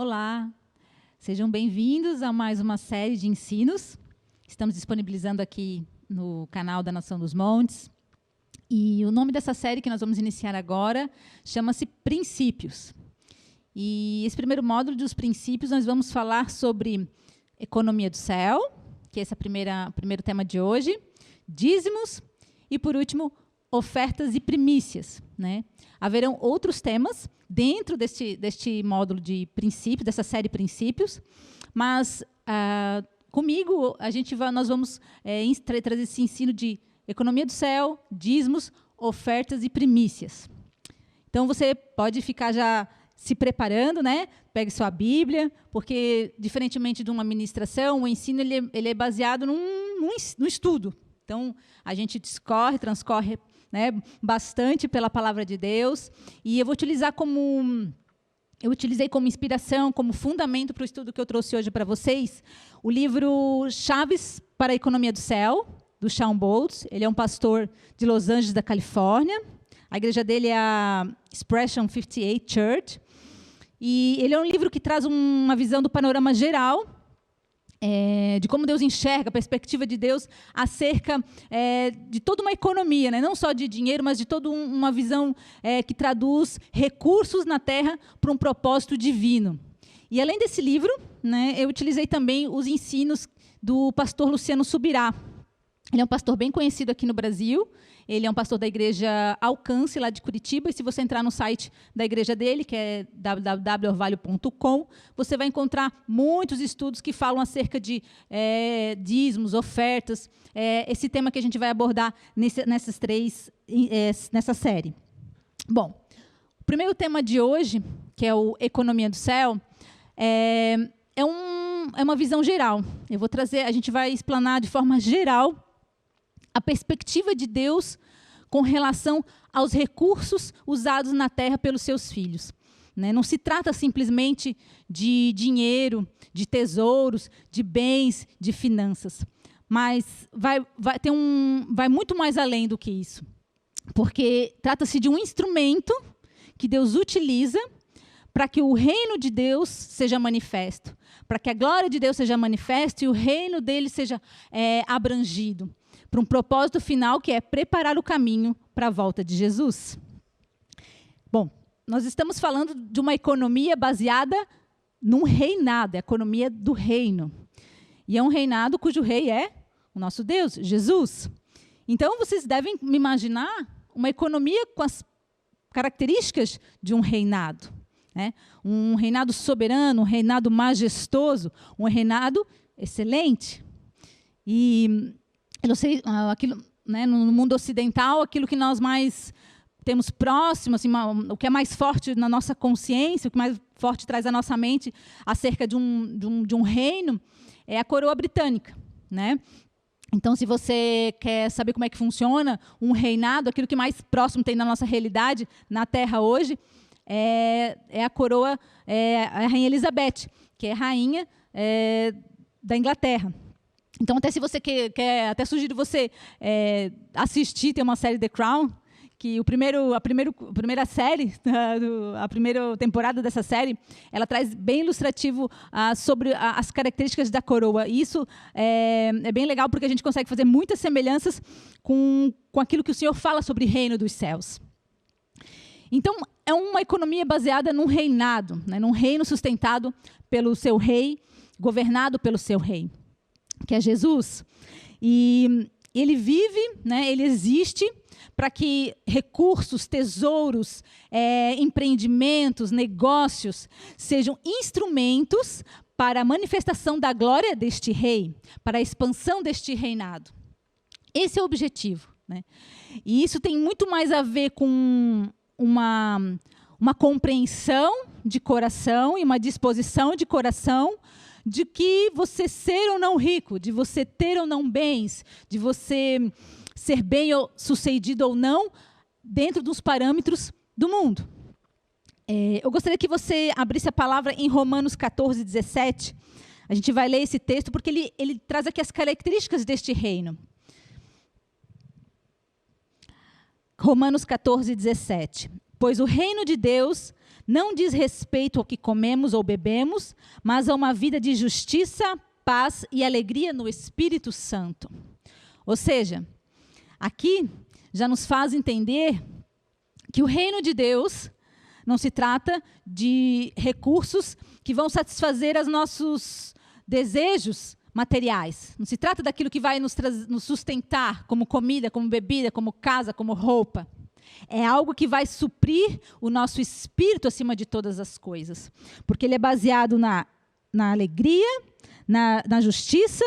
Olá, sejam bem-vindos a mais uma série de ensinos. Estamos disponibilizando aqui no canal da Nação dos Montes. E o nome dessa série que nós vamos iniciar agora chama-se Princípios. E esse primeiro módulo dos princípios nós vamos falar sobre economia do céu, que é esse primeiro tema de hoje, dízimos e, por último, ofertas e primícias, né? Haverão outros temas dentro deste módulo de princípios, dessa série Princípios, mas comigo nós vamos trazer esse ensino de economia do céu, dízimos, ofertas e primícias. Então, você pode ficar já se preparando, né? Pegue sua Bíblia, porque, diferentemente de uma ministração, o ensino ele é baseado num estudo. Então, a gente transcorre, né, bastante pela palavra de Deus, e eu utilizei como inspiração, como fundamento para o estudo que eu trouxe hoje para vocês, o livro Chaves para a Economia do Céu, do Shawn Bolz. Ele é um pastor de Los Angeles, da Califórnia. A igreja dele é a Expression 58 Church. E ele é um livro que traz uma visão do panorama geral, de como Deus enxerga, a perspectiva de Deus acerca de toda uma economia, né? Não só de dinheiro, mas de toda uma visão que traduz recursos na terra para um propósito divino. E, além desse livro, né, eu utilizei também os ensinos do pastor Luciano Subirá. Ele é um pastor bem conhecido aqui no Brasil. Ele é um pastor da igreja Alcance, lá de Curitiba. E se você entrar no site da igreja dele, que é www.orvalho.com, você vai encontrar muitos estudos que falam acerca de dízimos, ofertas, esse tema que a gente vai abordar nessa série. Bom, o primeiro tema de hoje, que é o Economia do Céu, é uma visão geral. A gente vai explanar de forma geral a perspectiva de Deus com relação aos recursos usados na terra pelos seus filhos, né? Não se trata simplesmente de dinheiro, de tesouros, de bens, de finanças, mas vai muito mais além do que isso, porque trata-se de um instrumento que Deus utiliza para que o reino de Deus seja manifesto, para que a glória de Deus seja manifesta e o reino dele seja abrangido, para um propósito final, que é preparar o caminho para a volta de Jesus. Bom, nós estamos falando de uma economia baseada num reinado, a economia do reino. E é um reinado cujo rei é o nosso Deus, Jesus. Então, vocês devem me imaginar uma economia com as características de um reinado, né? Um reinado soberano, um reinado majestoso, um reinado excelente. E eu não sei, né, no mundo ocidental, aquilo que nós mais temos próximo, assim, o que é mais forte na nossa consciência, o que mais forte traz à nossa mente acerca de um reino, é a coroa britânica, né? Então, se você quer saber como é que funciona um reinado, aquilo que mais próximo tem na nossa realidade, na Terra hoje, é a coroa, a Rainha Elizabeth, que é rainha da Inglaterra. Então, até se você quer até sugiro você assistir, tem uma série The Crown, que a primeira série, a primeira temporada dessa série, ela traz bem ilustrativo sobre as características da coroa. E isso é bem legal, porque a gente consegue fazer muitas semelhanças com aquilo que o Senhor fala sobre o reino dos céus. Então, é uma economia baseada num reinado, né, num reino sustentado pelo seu rei, governado pelo seu rei, que é Jesus. E ele vive, né, ele existe para que recursos, tesouros, empreendimentos, negócios sejam instrumentos para a manifestação da glória deste rei, para a expansão deste reinado. Esse é o objetivo, né? E isso tem muito mais a ver com uma compreensão de coração e uma disposição de coração de que você ser ou não rico, de você ter ou não bens, de você ser bem sucedido ou não dentro dos parâmetros do mundo. Eu gostaria que você abrisse a palavra em Romanos 14, 17. A gente vai ler esse texto porque ele traz aqui as características deste reino. Romanos 14, 17. Pois o reino de Deus não diz respeito ao que comemos ou bebemos, mas a uma vida de justiça, paz e alegria no Espírito Santo. Ou seja, aqui já nos faz entender que o reino de Deus não se trata de recursos que vão satisfazer os nossos desejos materiais. Não se trata daquilo que vai nos sustentar, como comida, como bebida, como casa, como roupa. É algo que vai suprir o nosso espírito acima de todas as coisas. Porque ele é baseado na alegria, na justiça.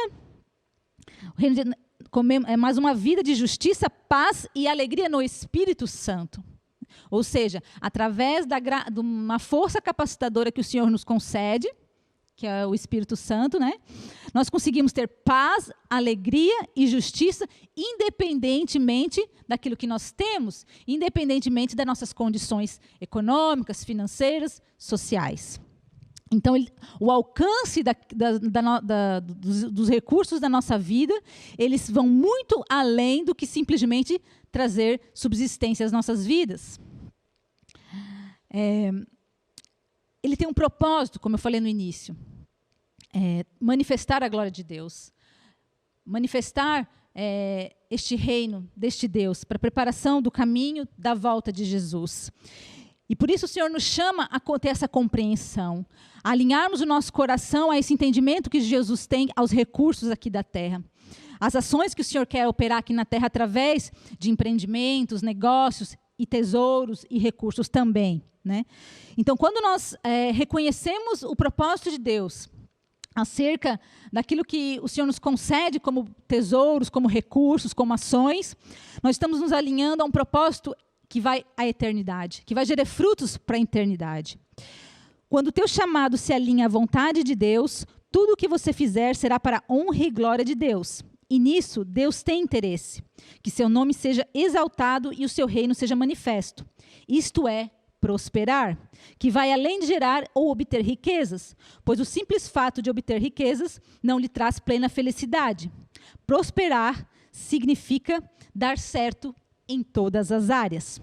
O reino é mais uma vida de justiça, paz e alegria no Espírito Santo. Ou seja, através de uma força capacitadora que o Senhor nos concede, que é o Espírito Santo, né? Nós conseguimos ter paz, alegria e justiça, independentemente daquilo que nós temos, independentemente das nossas condições econômicas, financeiras, sociais. Então, o alcance dos recursos da nossa vida, eles vão muito além do que simplesmente trazer subsistência às nossas vidas. Ele tem um propósito, como eu falei no início. Manifestar a glória de Deus. Manifestar este reino deste Deus, para a preparação do caminho da volta de Jesus. E por isso o Senhor nos chama a ter essa compreensão, a alinharmos o nosso coração a esse entendimento que Jesus tem aos recursos aqui da terra. As ações que o Senhor quer operar aqui na terra através de empreendimentos, negócios e tesouros e recursos também, né? Então, quando nós reconhecemos o propósito de Deus acerca daquilo que o Senhor nos concede como tesouros, como recursos, como ações, nós estamos nos alinhando a um propósito que vai à eternidade, que vai gerar frutos para a eternidade. Quando o teu chamado se alinha à vontade de Deus, tudo o que você fizer será para a honra e glória de Deus. E nisso, Deus tem interesse, que seu nome seja exaltado e o seu reino seja manifesto. Isto é, prosperar, que vai além de gerar ou obter riquezas, pois o simples fato de obter riquezas não lhe traz plena felicidade. Prosperar significa dar certo em todas as áreas.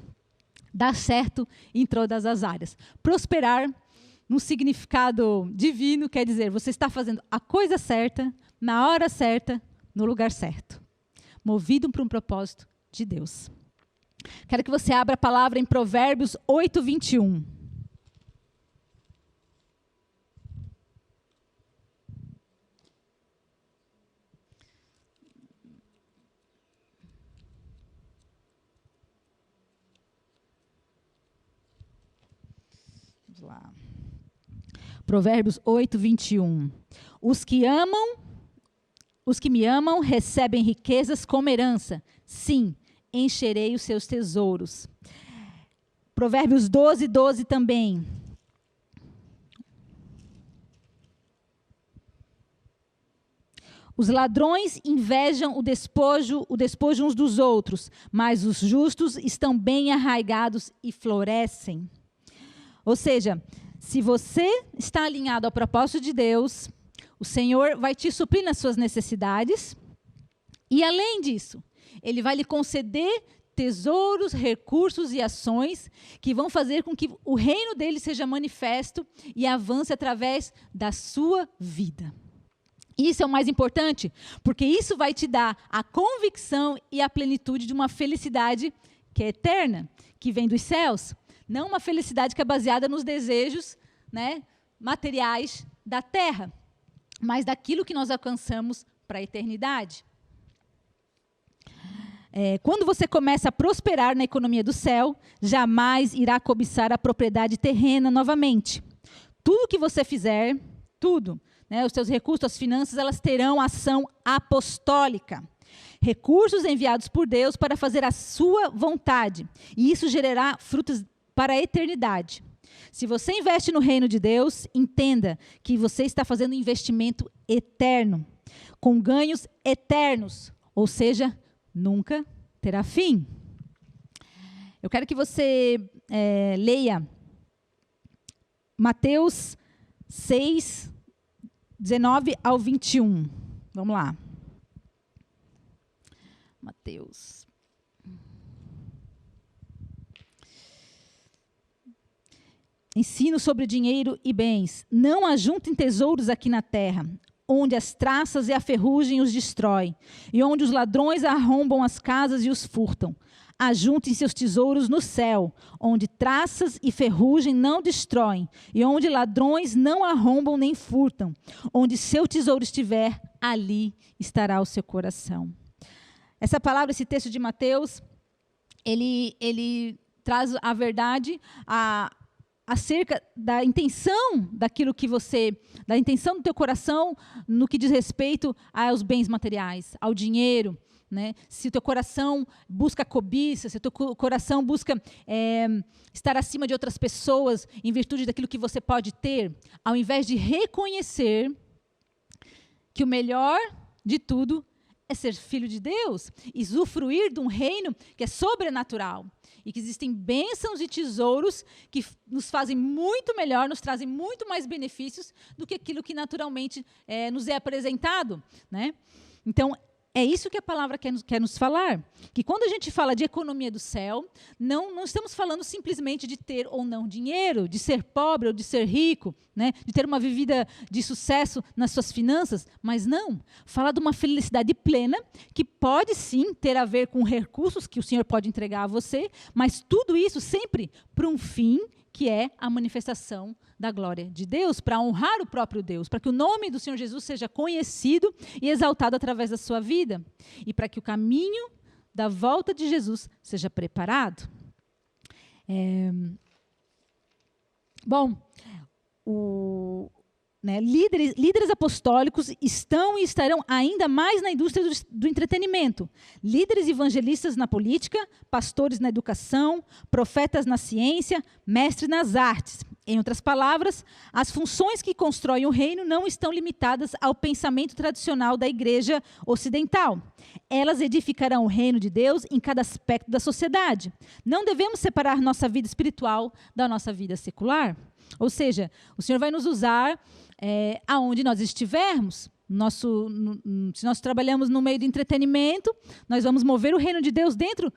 Dar certo em todas as áreas. Prosperar, no significado divino, quer dizer, você está fazendo a coisa certa, na hora certa, no lugar certo. Movido por um propósito de Deus. Quero que você abra a palavra em Provérbios 8, 21. Vamos lá. Provérbios 8, 21. Os que me amam recebem riquezas como herança. Sim, encherei os seus tesouros. Provérbios 12, 12 também. Os ladrões invejam o despojo uns dos outros, mas os justos estão bem arraigados e florescem. Ou seja, se você está alinhado ao propósito de Deus, o Senhor vai te suprir nas suas necessidades e, além disso, Ele vai lhe conceder tesouros, recursos e ações que vão fazer com que o reino dele seja manifesto e avance através da sua vida. Isso é o mais importante, porque isso vai te dar a convicção e a plenitude de uma felicidade que é eterna, que vem dos céus. Não uma felicidade que é baseada nos desejos, né, materiais da terra, mas daquilo que nós alcançamos para a eternidade. Quando você começa a prosperar na economia do céu, jamais irá cobiçar a propriedade terrena novamente. Tudo que você fizer, tudo, né, os seus recursos, as finanças, elas terão ação apostólica. Recursos enviados por Deus para fazer a sua vontade. E isso gerará frutos para a eternidade. Se você investe no reino de Deus, entenda que você está fazendo um investimento eterno, com ganhos eternos, ou seja, nunca terá fim. Eu quero que você leia Mateus 6, 19 ao 21. Vamos lá. Mateus. Ensino sobre dinheiro e bens. Não ajuntem tesouros aqui na terra, onde as traças e a ferrugem os destroem, e onde os ladrões arrombam as casas e os furtam. Ajuntem seus tesouros no céu, onde traças e ferrugem não destroem, e onde ladrões não arrombam nem furtam. Onde seu tesouro estiver, ali estará o seu coração. Essa palavra, esse texto de Mateus, ele traz a verdade acerca da intenção daquilo que da intenção do teu coração no que diz respeito aos bens materiais, ao dinheiro, né? Se o teu coração busca cobiça, se o teu coração busca estar acima de outras pessoas em virtude daquilo que você pode ter, ao invés de reconhecer que o melhor de tudo é ser filho de Deus, e usufruir de um reino que é sobrenatural, e que existem bênçãos e tesouros que nos fazem muito melhor, nos trazem muito mais benefícios do que aquilo que naturalmente nos é apresentado, né? Então, é isso que a palavra quer nos falar, que quando a gente fala de economia do céu, não estamos falando simplesmente de ter ou não dinheiro, de ser pobre ou de ser rico, né? De ter uma vida de sucesso nas suas finanças, mas não, fala de uma felicidade plena, que pode sim ter a ver com recursos que o Senhor pode entregar a você, mas tudo isso sempre para um fim, que é a manifestação da glória de Deus, para honrar o próprio Deus, para que o nome do Senhor Jesus seja conhecido e exaltado através da sua vida, e para que o caminho da volta de Jesus seja preparado. Líderes apostólicos estão e estarão ainda mais na indústria do entretenimento. Líderes evangelistas na política, pastores na educação, profetas na ciência, mestres nas artes. Em outras palavras, as funções que constroem o reino não estão limitadas ao pensamento tradicional da igreja ocidental. Elas edificarão o reino de Deus em cada aspecto da sociedade. Não devemos separar nossa vida espiritual da nossa vida secular. Ou seja, o Senhor vai nos usar aonde nós estivermos. Se nós trabalhamos no meio do entretenimento, nós vamos mover o reino de Deus dentro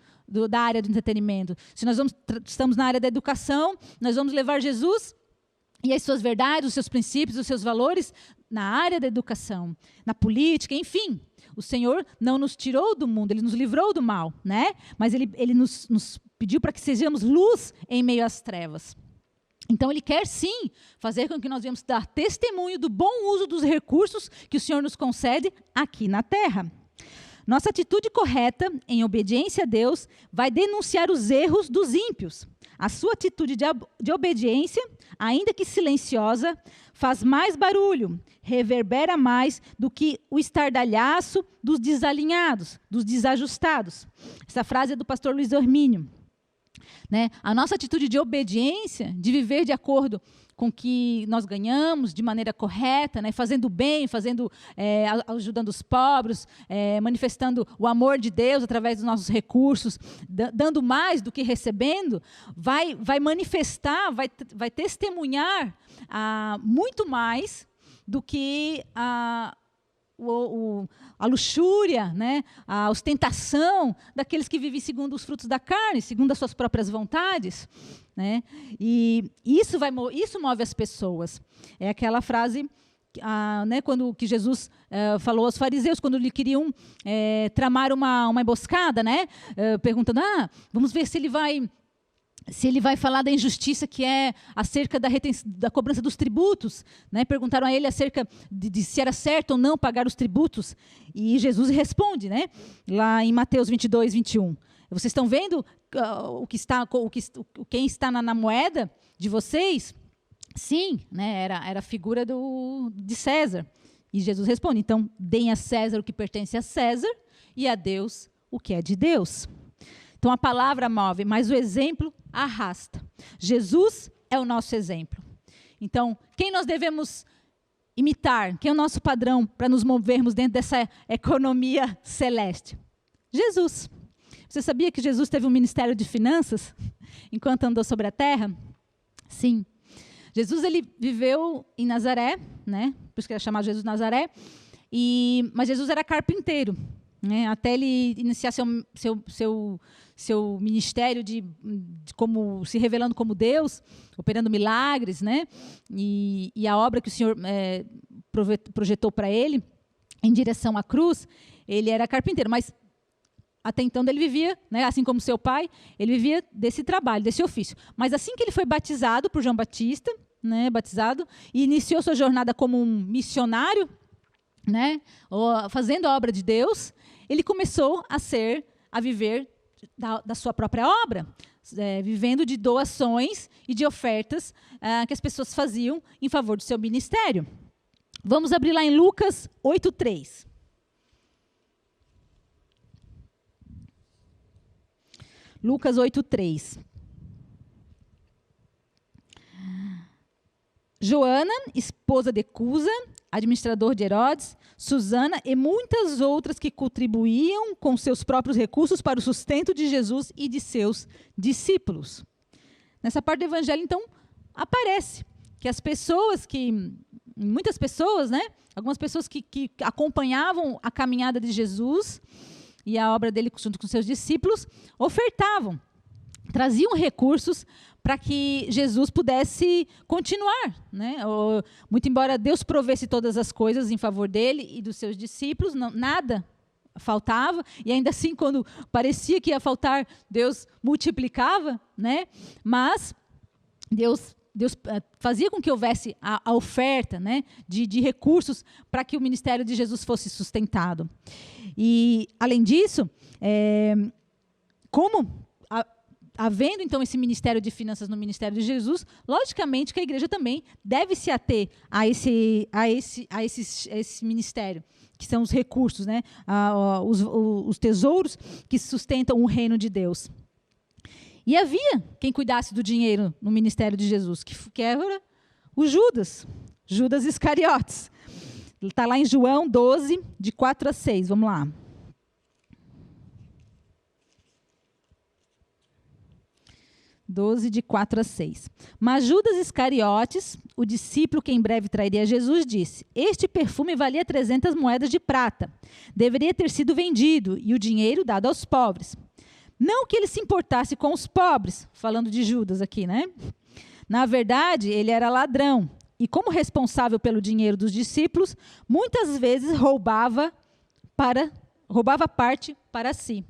da área do entretenimento. Se nós estamos na área da educação, nós vamos levar Jesus e as suas verdades, os seus princípios, os seus valores na área da educação, na política, enfim. O Senhor não nos tirou do mundo, Ele nos livrou do mal, né? Mas Ele nos pediu para que sejamos luz em meio às trevas. Então, Ele quer, sim, fazer com que nós venhamos dar testemunho do bom uso dos recursos que o Senhor nos concede aqui na terra. Nossa atitude correta, em obediência a Deus, vai denunciar os erros dos ímpios. A sua atitude de obediência, ainda que silenciosa, faz mais barulho, reverbera mais do que o estardalhaço dos desalinhados, dos desajustados. Essa frase é do pastor Luiz Hermínio. Né? A nossa atitude de obediência, de viver de acordo com o que nós ganhamos, de maneira correta, né? Fazendo bem, ajudando os pobres, manifestando o amor de Deus através dos nossos recursos, dando mais do que recebendo, vai manifestar, vai testemunhar muito mais do que a luxúria, né? A ostentação daqueles que vivem segundo os frutos da carne, segundo as suas próprias vontades, né? E isso move as pessoas. É aquela frase, né, que Jesus falou aos fariseus, quando lhe queriam tramar uma emboscada, né? Perguntando, vamos ver se ele vai falar da injustiça que é acerca da cobrança dos tributos, né? Perguntaram a ele acerca de se era certo ou não pagar os tributos, e Jesus responde, né? Lá em Mateus 22, 21. Vocês estão vendo quem está na moeda de vocês? Sim, né, era a figura de César. E Jesus responde, então, deem a César o que pertence a César e a Deus o que é de Deus. Então, a palavra move, mas o exemplo arrasta. Jesus é o nosso exemplo. Então, quem nós devemos imitar? Quem é o nosso padrão para nos movermos dentro dessa economia celeste? Jesus. Você sabia que Jesus teve um ministério de finanças enquanto andou sobre a terra? Sim. Jesus, ele viveu em Nazaré, né? Por isso que ele é chamado Jesus de Nazaré. Mas Jesus era carpinteiro, né? Até ele iniciar seu ministério como se revelando como Deus, operando milagres, né? E a obra que o Senhor projetou para ele em direção à cruz, ele era carpinteiro, mas até então ele vivia, né, assim como seu pai, ele vivia desse trabalho, desse ofício. Mas assim que ele foi batizado por João Batista, né, e iniciou sua jornada como um missionário, né, fazendo a obra de Deus, ele começou a viver da sua própria obra, vivendo de doações e de ofertas que as pessoas faziam em favor do seu ministério. Vamos abrir lá em Lucas 8:3. Lucas 8:3. Joana, esposa de Cusa, administrador de Herodes, Susana e muitas outras que contribuíam com seus próprios recursos para o sustento de Jesus e de seus discípulos. Nessa parte do evangelho, então, aparece que muitas pessoas, né, algumas pessoas que acompanhavam a caminhada de Jesus e a obra dele junto com seus discípulos, ofertavam, traziam recursos para que Jesus pudesse continuar, né? Muito embora Deus provesse todas as coisas em favor dele e dos seus discípulos, nada faltava, e ainda assim, quando parecia que ia faltar, Deus multiplicava, né? Mas Deus fazia com que houvesse a oferta, né, de recursos para que o ministério de Jesus fosse sustentado. E, além disso, havendo, então, esse ministério de finanças no ministério de Jesus, logicamente que a igreja também deve se ater a esse ministério, que são os recursos, né, os tesouros que sustentam o reino de Deus. E havia quem cuidasse do dinheiro no ministério de Jesus, que era o Judas Iscariotes. Está lá em João 12, de 4-6. Vamos lá. De 4-6. Mas Judas Iscariotes, o discípulo que em breve trairia Jesus, disse: este perfume valia 300 moedas de prata. Deveria ter sido vendido e o dinheiro dado aos pobres. Não que ele se importasse com os pobres, falando de Judas aqui, né? Na verdade, ele era ladrão. E como responsável pelo dinheiro dos discípulos, muitas vezes roubava parte para si.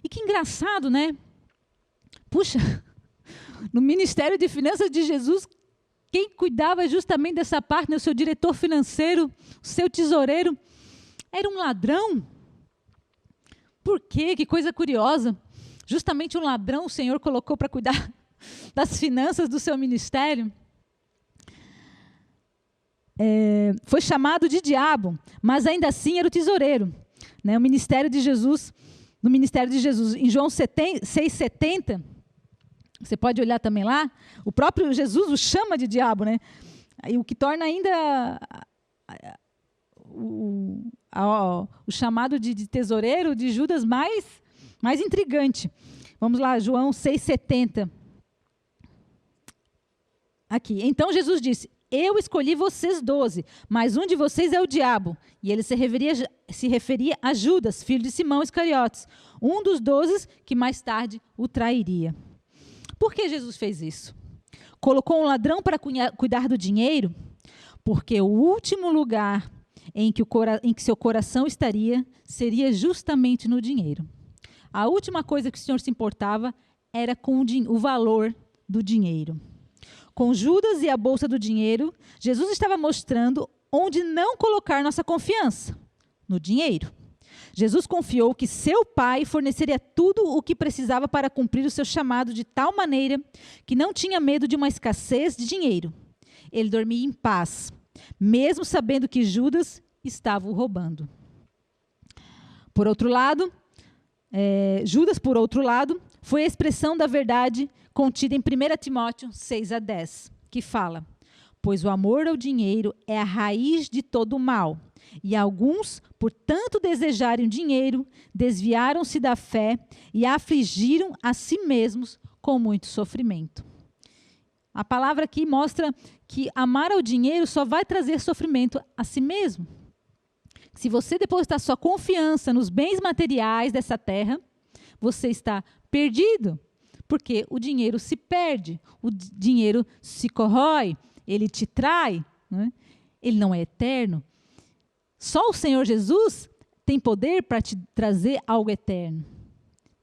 E que engraçado, né? Puxa, no Ministério de Finanças de Jesus, quem cuidava justamente dessa parte, né, o seu diretor financeiro, o seu tesoureiro, era um ladrão. Por quê? Que coisa curiosa. Justamente um ladrão o Senhor colocou para cuidar das finanças do seu ministério. Foi chamado de diabo, mas ainda assim era o tesoureiro, né? No ministério de Jesus, em João 6,70, você pode olhar também lá, o próprio Jesus o chama de diabo, né? E o que torna ainda o chamado de tesoureiro de Judas mais intrigante. Vamos lá, João 6,70. Aqui. Então Jesus disse: eu escolhi vocês 12, mas um de vocês é o diabo. E ele se referia a Judas, filho de Simão Iscariotes, um dos 12 que mais tarde o trairia. Por que Jesus fez isso? Colocou um ladrão para cuidar do dinheiro? Porque o último lugar em que seu coração estaria seria justamente no dinheiro. A última coisa que o Senhor se importava era com o valor do dinheiro. Com Judas e a bolsa do dinheiro, Jesus estava mostrando onde não colocar nossa confiança: no dinheiro. Jesus confiou que seu Pai forneceria tudo o que precisava para cumprir o seu chamado de tal maneira que não tinha medo de uma escassez de dinheiro. ele dormia em paz, mesmo sabendo que Judas estava o roubando. Por outro lado, Judas, por outro lado, foi a expressão da verdade contida em 1 Timóteo 6:10, que fala: pois o amor ao dinheiro é a raiz de todo o mal, e alguns, por tanto desejarem o dinheiro, desviaram-se da fé e afligiram a si mesmos com muito sofrimento. A palavra aqui mostra que amar ao dinheiro só vai trazer sofrimento a si mesmo. Se você depositar sua confiança nos bens materiais dessa terra, você está perdido, porque o dinheiro se perde, o dinheiro se corrói, ele te trai, né? Ele não é eterno. Só o Senhor Jesus tem poder para te trazer algo eterno,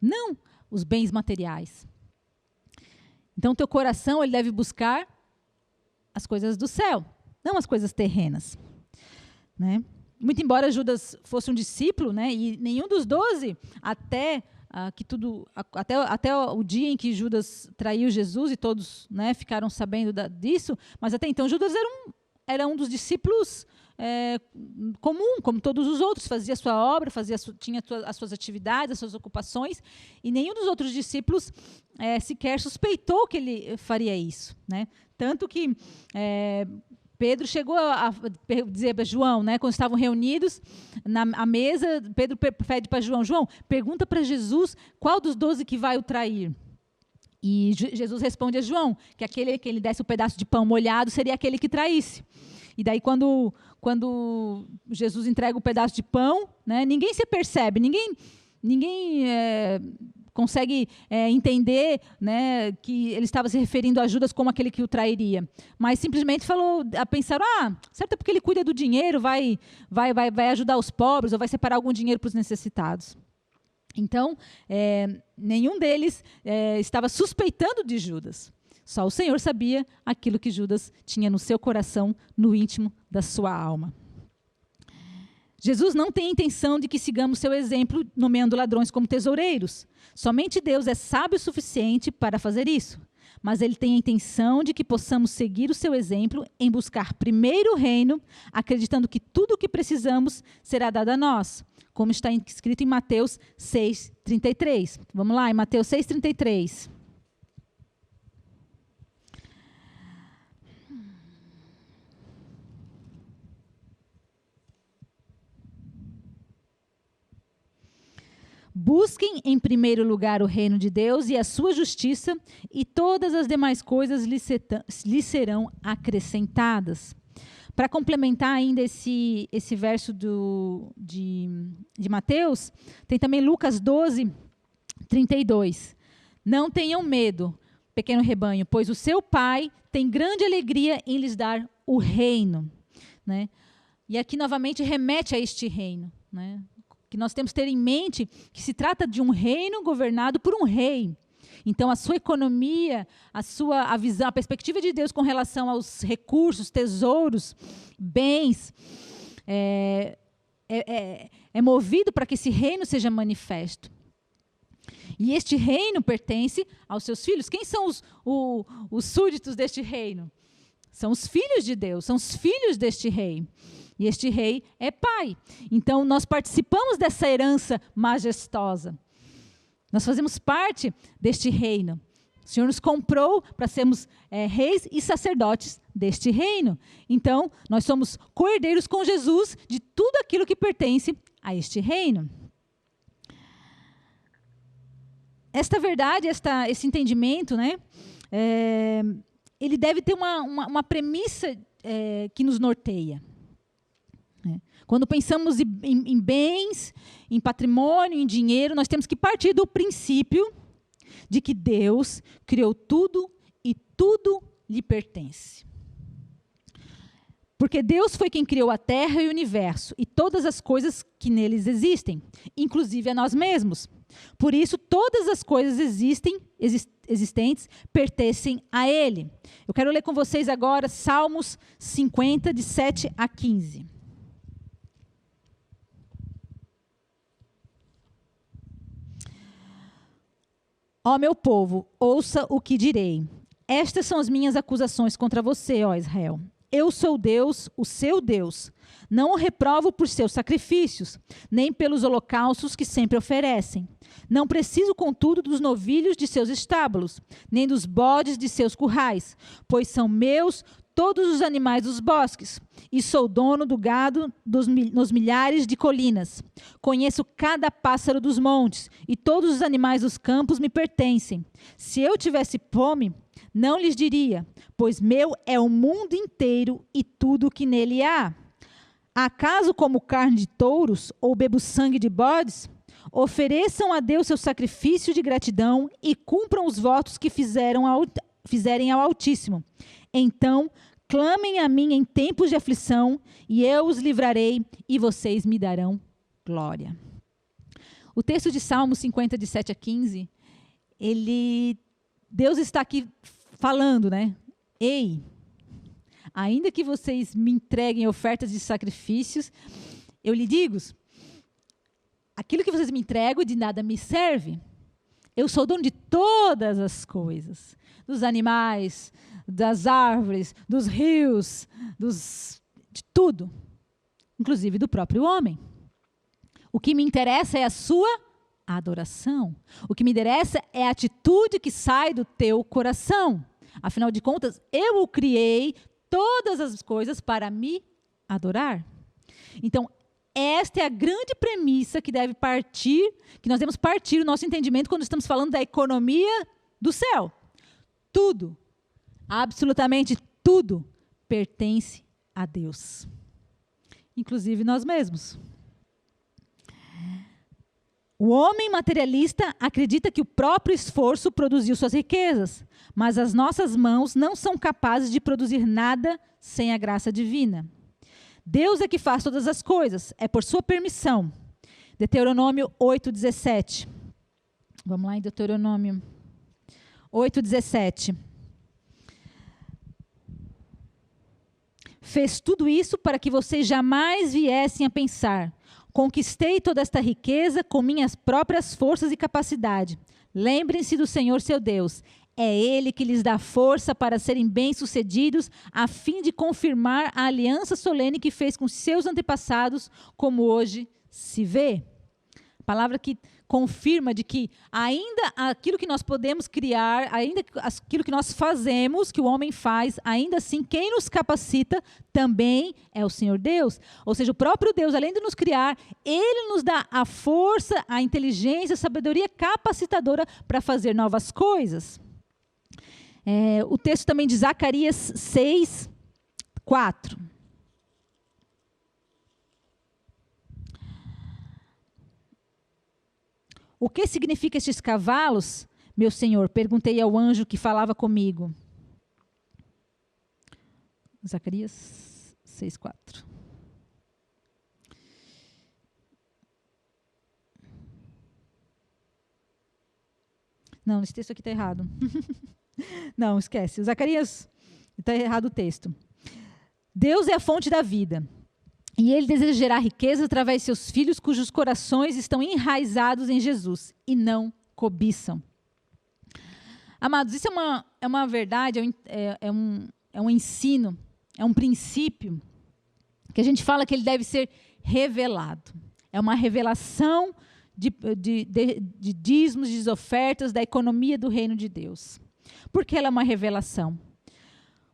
não os bens materiais. Então, teu coração ele deve buscar as coisas do céu, não as coisas terrenas, né? Muito embora Judas fosse um discípulo, né, e nenhum dos 12, até o dia em que Judas traiu Jesus e todos, né, ficaram sabendo disso, mas até então Judas era um dos discípulos comum, como todos os outros, fazia sua obra, tinha as suas atividades, as suas ocupações, e nenhum dos outros discípulos sequer suspeitou que ele faria isso, né? Tanto que Pedro chegou a dizer para João, né, quando estavam reunidos à mesa, Pedro pede para João, pergunta para Jesus qual dos 12 que vai o trair. E Jesus responde a João que aquele que ele desse o pedaço de pão molhado seria aquele que traísse. E daí quando Jesus entrega o pedaço de pão, né, ninguém se percebe, ninguém consegue entender, né, que ele estava se referindo a Judas como aquele que o trairia, mas simplesmente pensaram, certo é porque ele cuida do dinheiro, vai ajudar os pobres, ou vai separar algum dinheiro para os necessitados. Então, nenhum deles estava suspeitando de Judas. Só o Senhor sabia aquilo que Judas tinha no seu coração, no íntimo da sua alma. Jesus não tem a intenção de que sigamos seu exemplo, nomeando ladrões como tesoureiros. Somente Deus é sábio o suficiente para fazer isso. Mas Ele tem a intenção de que possamos seguir o seu exemplo em buscar primeiro o reino, acreditando que tudo o que precisamos será dado a nós, como está escrito em Mateus 6:33. Vamos lá, em Mateus 6:33. Busquem em primeiro lugar o reino de Deus e a sua justiça, e todas as demais coisas lhe serão acrescentadas. Para complementar ainda esse verso de Mateus, tem também Lucas 12:32. Não tenham medo, pequeno rebanho, pois o seu Pai tem grande alegria em lhes dar o reino. Né? E aqui novamente remete a este reino, né? Que nós temos que ter em mente que se trata de um reino governado por um rei. Então, a sua economia, a visão, a perspectiva de Deus com relação aos recursos, tesouros, bens, é movido para que esse reino seja manifesto. E este reino pertence aos seus filhos. Quem são os súditos deste reino? São os filhos de Deus, são os filhos deste rei. E este rei é pai. Então, nós participamos dessa herança majestosa. Nós fazemos parte deste reino. O Senhor nos comprou para sermos reis e sacerdotes deste reino. Então, nós somos co-herdeiros com Jesus de tudo aquilo que pertence a este reino. Esta verdade, esse entendimento, né, ele deve ter uma premissa que nos norteia. Quando pensamos em bens, em patrimônio, em dinheiro, nós temos que partir do princípio de que Deus criou tudo e tudo lhe pertence. Porque Deus foi quem criou a terra e o universo e todas as coisas que neles existem, inclusive a nós mesmos. Por isso, todas as coisas existentes pertencem a Ele. Eu quero ler com vocês agora Salmos 50, de 7 a 15. Ó meu povo, ouça o que direi. Estas são as minhas acusações contra você, ó Israel. Eu sou Deus, o seu Deus. Não o reprovo por seus sacrifícios, nem pelos holocaustos que sempre oferecem. Não preciso, contudo, dos novilhos de seus estábulos, nem dos bodes de seus currais, pois são meus todos os animais dos bosques, e sou dono do gado nos milhares de colinas. Conheço cada pássaro dos montes, e todos os animais dos campos me pertencem. Se eu tivesse fome, não lhes diria, pois meu é o mundo inteiro e tudo o que nele há. Acaso como carne de touros ou bebo sangue de bodes? Ofereçam a Deus seu sacrifício de gratidão e cumpram os votos que fizerem ao Altíssimo. Então, clamem a mim em tempos de aflição, e eu os livrarei, e vocês me darão glória. O texto de Salmo 50, de 7 a 15, Deus está aqui falando, né? Ei, ainda que vocês me entreguem ofertas de sacrifícios, eu lhe digo, aquilo que vocês me entregam de nada me serve. Eu sou dono de todas as coisas, dos animais, das árvores, dos rios, de tudo, inclusive do próprio homem. O que me interessa é a sua adoração. O que me interessa é a atitude que sai do teu coração. Afinal de contas, eu o criei todas as coisas para me adorar. Então, esta é a grande premissa que deve partir, que nós devemos partir o nosso entendimento quando estamos falando da economia do céu. Tudo, absolutamente tudo, pertence a Deus. Inclusive nós mesmos. O homem materialista acredita que o próprio esforço produziu suas riquezas, mas as nossas mãos não são capazes de produzir nada sem a graça divina. Deus é que faz todas as coisas, é por sua permissão. Deuteronômio 8:17. Vamos lá em Deuteronômio 8:17. Fez tudo isso para que vocês jamais viessem a pensar: conquistei toda esta riqueza com minhas próprias forças e capacidade. Lembrem-se do Senhor seu Deus. É Ele que lhes dá força para serem bem-sucedidos, a fim de confirmar a aliança solene que fez com seus antepassados, como hoje se vê. Palavra que confirma de que ainda aquilo que nós podemos criar, ainda aquilo que nós fazemos, que o homem faz, ainda assim, quem nos capacita também é o Senhor Deus. Ou seja, o próprio Deus, além de nos criar, Ele nos dá a força, a inteligência, a sabedoria capacitadora para fazer novas coisas. O texto também de Zacarias 6:4. O que significam estes cavalos, meu senhor? Perguntei ao anjo que falava comigo. Zacarias 6:4. Não, esse texto aqui está errado. Não, esquece. Zacarias, está errado o texto. Deus é a fonte da vida. E Ele deseja gerar riqueza através de seus filhos, cujos corações estão enraizados em Jesus e não cobiçam. Amados, isso é uma verdade, é um ensino, é um princípio que a gente fala que ele deve ser revelado. É uma revelação de dízimos, de ofertas, da economia do reino de Deus. Por que ela é uma revelação?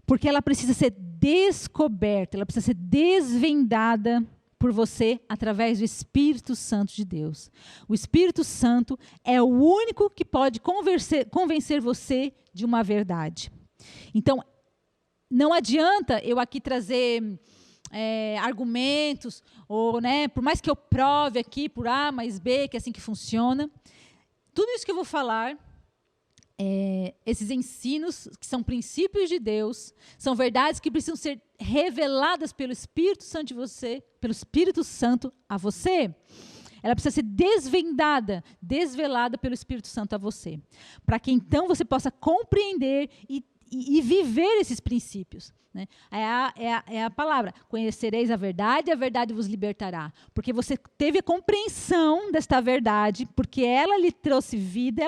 Porque ela precisa ser descoberta, ela precisa ser desvendada por você através do Espírito Santo de Deus. O Espírito Santo é o único que pode convencer você de uma verdade. Então, não adianta eu aqui trazer argumentos, ou, né, por mais que eu prove aqui por A mais B, que é assim que funciona. Tudo isso que eu vou falar, esses ensinos, que são princípios de Deus, são verdades que precisam ser reveladas pelo Espírito Santo pelo Espírito Santo a você. Ela precisa ser desvelada pelo Espírito Santo a você, para que então você possa compreender e viver esses princípios. Né? É a palavra, conhecereis a verdade vos libertará. Porque você teve a compreensão desta verdade, porque ela lhe trouxe vida,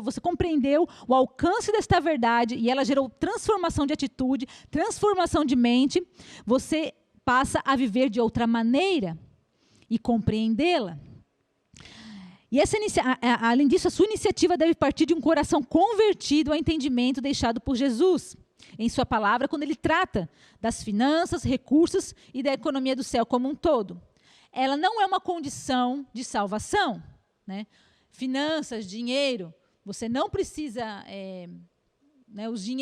você compreendeu o alcance desta verdade, e ela gerou transformação de atitude, transformação de mente, você passa a viver de outra maneira e compreendê-la. E além disso, a sua iniciativa deve partir de um coração convertido ao entendimento deixado por Jesus em sua palavra, quando ele trata das finanças, recursos e da economia do céu como um todo. Ela não é uma condição de salvação. Né? Finanças, dinheiro, você não precisa...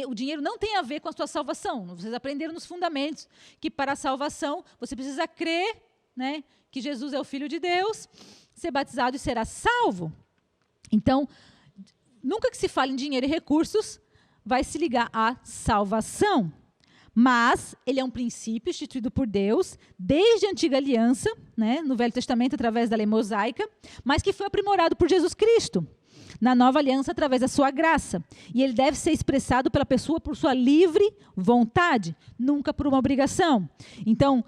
o dinheiro não tem a ver com a sua salvação. Vocês aprenderam nos fundamentos que para a salvação você precisa crer, né, que Jesus é o Filho de Deus, ser batizado e será salvo. Então, nunca que se fale em dinheiro e recursos, vai se ligar à salvação. Mas ele é um princípio instituído por Deus desde a antiga aliança, né, no Velho Testamento, através da lei mosaica, mas que foi aprimorado por Jesus Cristo na nova aliança através da sua graça. E ele deve ser expressado pela pessoa por sua livre vontade, nunca por uma obrigação. Então,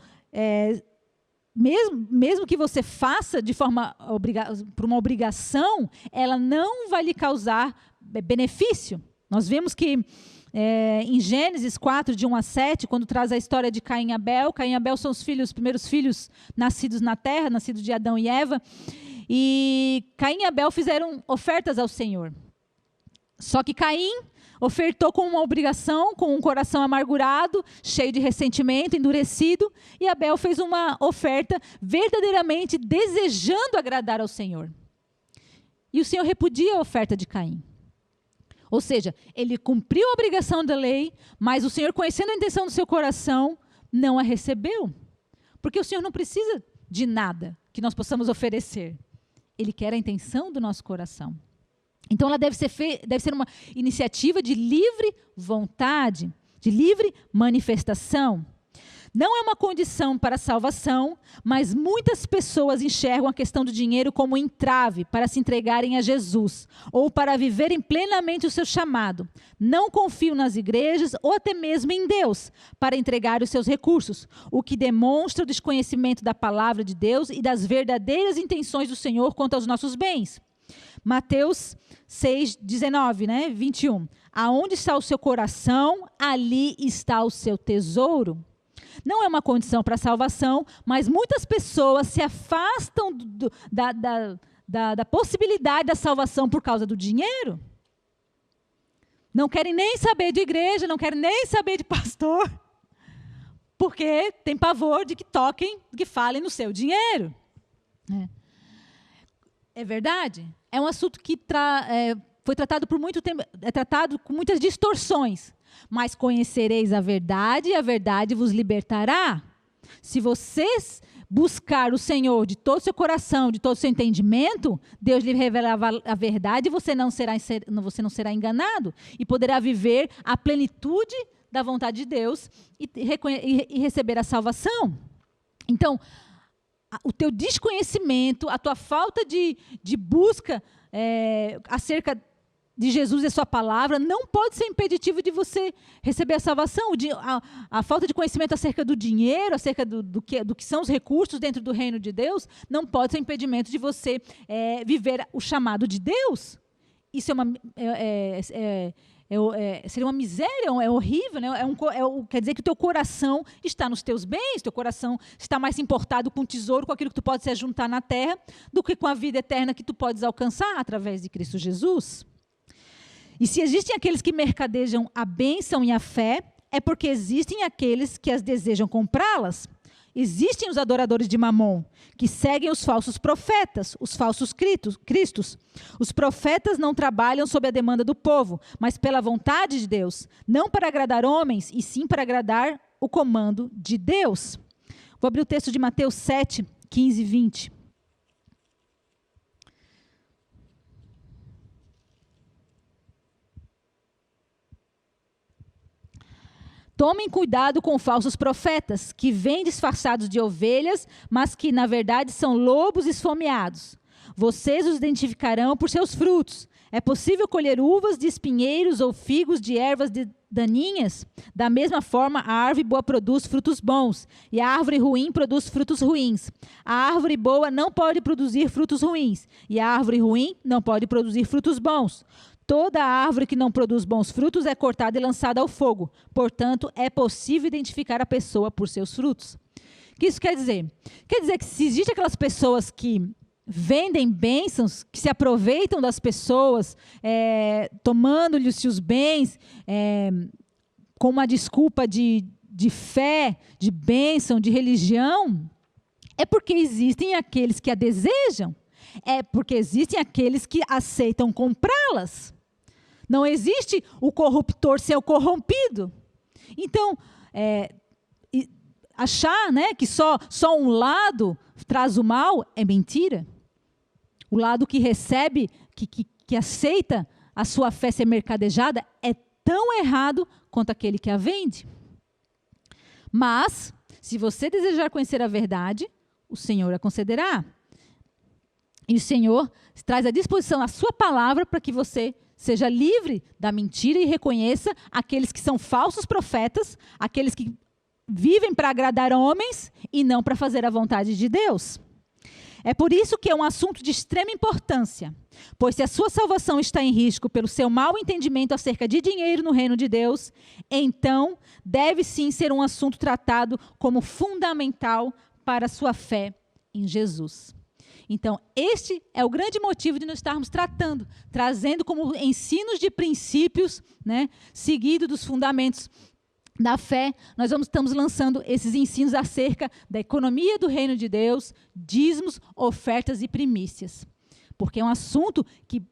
mesmo que você faça por uma obrigação, ela não vai lhe causar benefício. Nós vemos que em Gênesis 4, de 1 a 7, quando traz a história de Caim e Abel. Caim e Abel são os primeiros filhos nascidos na terra, nascidos de Adão e Eva. E Caim e Abel fizeram ofertas ao Senhor. Só que Caim ofertou com uma obrigação, com um coração amargurado, cheio de ressentimento, endurecido. E Abel fez uma oferta verdadeiramente desejando agradar ao Senhor. E o Senhor repudia a oferta de Caim. Ou seja, ele cumpriu a obrigação da lei, mas o Senhor, conhecendo a intenção do seu coração, não a recebeu. Porque o Senhor não precisa de nada que nós possamos oferecer. Ele quer a intenção do nosso coração. Então, ela deve ser uma iniciativa de livre vontade, de livre manifestação. Não é uma condição para a salvação, mas muitas pessoas enxergam a questão do dinheiro como entrave para se entregarem a Jesus, ou para viverem plenamente o seu chamado. Não confiam nas igrejas, ou até mesmo em Deus, para entregar os seus recursos, o que demonstra o desconhecimento da palavra de Deus e das verdadeiras intenções do Senhor quanto aos nossos bens. Mateus 6, 19, 21. Aonde está o seu coração, ali está o seu tesouro. Não é uma condição para a salvação, mas muitas pessoas se afastam da possibilidade da salvação por causa do dinheiro. Não querem nem saber de igreja, não querem nem saber de pastor, porque tem pavor de que toquem, de que falem no seu dinheiro. É verdade? É um assunto que foi tratado por muito tempo, é tratado com muitas distorções. Mas conhecereis a verdade, e a verdade vos libertará. Se vocês buscar o Senhor de todo o seu coração, de todo o seu entendimento, Deus lhe revelará a verdade e você não será enganado. E poderá viver a plenitude da vontade de Deus e receber a salvação. Então, o teu desconhecimento, a tua falta de busca acerca de Jesus e a sua palavra, não pode ser impeditivo de você receber a salvação. A falta de conhecimento acerca do dinheiro, acerca do que são os recursos dentro do reino de Deus, não pode ser impedimento de você viver o chamado de Deus. Isso seria uma miséria, é horrível, né? Quer dizer que o teu coração está nos teus bens, teu coração está mais importado com o tesouro, com aquilo que tu podes se ajuntar na terra, do que com a vida eterna que tu podes alcançar através de Cristo Jesus. E se existem aqueles que mercadejam a bênção e a fé, é porque existem aqueles que as desejam comprá-las. Existem os adoradores de Mamon, que seguem os falsos profetas, os falsos cristos. Os profetas não trabalham sob a demanda do povo, mas pela vontade de Deus, não para agradar homens, e sim para agradar o comando de Deus. Vou abrir o texto de Mateus 7, 15 e 20. Tomem cuidado com falsos profetas, que vêm disfarçados de ovelhas, mas que, na verdade, são lobos esfomeados. Vocês os identificarão por seus frutos. É possível colher uvas de espinheiros ou figos de ervas daninhas? Da mesma forma, a árvore boa produz frutos bons, e a árvore ruim produz frutos ruins. A árvore boa não pode produzir frutos ruins, e a árvore ruim não pode produzir frutos bons. Toda árvore que não produz bons frutos é cortada e lançada ao fogo. Portanto, é possível identificar a pessoa por seus frutos. O que isso quer dizer? Quer dizer que se existem aquelas pessoas que vendem bênçãos, que se aproveitam das pessoas, tomando-lhes os bens, com uma desculpa de fé, de bênção, de religião, é porque existem aqueles que a desejam, é porque existem aqueles que aceitam comprá-las. Não existe o corruptor ser o corrompido. Então, achar, né, que só um lado traz o mal é mentira. O lado que recebe, que aceita a sua fé ser mercadejada é tão errado quanto aquele que a vende. Mas, se você desejar conhecer a verdade, o Senhor a concederá. E o Senhor traz à disposição a sua palavra para que você seja livre da mentira e reconheça aqueles que são falsos profetas, aqueles que vivem para agradar homens e não para fazer a vontade de Deus. É por isso que é um assunto de extrema importância, pois se a sua salvação está em risco pelo seu mau entendimento acerca de dinheiro no reino de Deus, então deve sim ser um assunto tratado como fundamental para a sua fé em Jesus. Então, este é o grande motivo de nós estarmos trazendo como ensinos de princípios, né, seguido dos fundamentos da fé, nós estamos lançando esses ensinos acerca da economia do reino de Deus, dízimos, ofertas e primícias. Porque é um assunto que,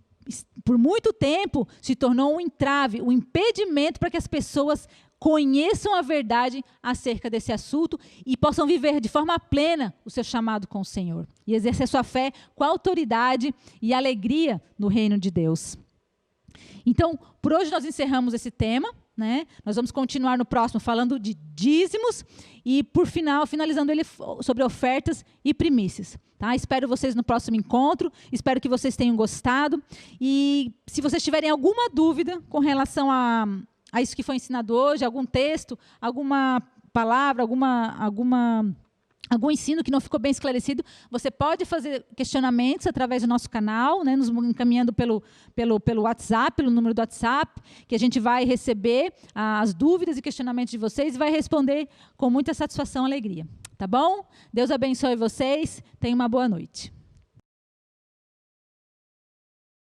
por muito tempo, se tornou um entrave, um impedimento para que as pessoas conheçam a verdade acerca desse assunto e possam viver de forma plena o seu chamado com o Senhor. E exercer sua fé com autoridade e alegria no reino de Deus. Então, por hoje nós encerramos esse tema. Né? Nós vamos continuar no próximo falando de dízimos e, por finalizando ele sobre ofertas e primícias. Tá? Espero vocês no próximo encontro, espero que vocês tenham gostado. E se vocês tiverem alguma dúvida com relação a isso que foi ensinado hoje, algum texto, alguma palavra, algum ensino que não ficou bem esclarecido, você pode fazer questionamentos através do nosso canal, né, nos encaminhando pelo WhatsApp, pelo número do WhatsApp, que a gente vai receber as dúvidas e questionamentos de vocês e vai responder com muita satisfação e alegria. Tá bom? Deus abençoe vocês. Tenham uma boa noite.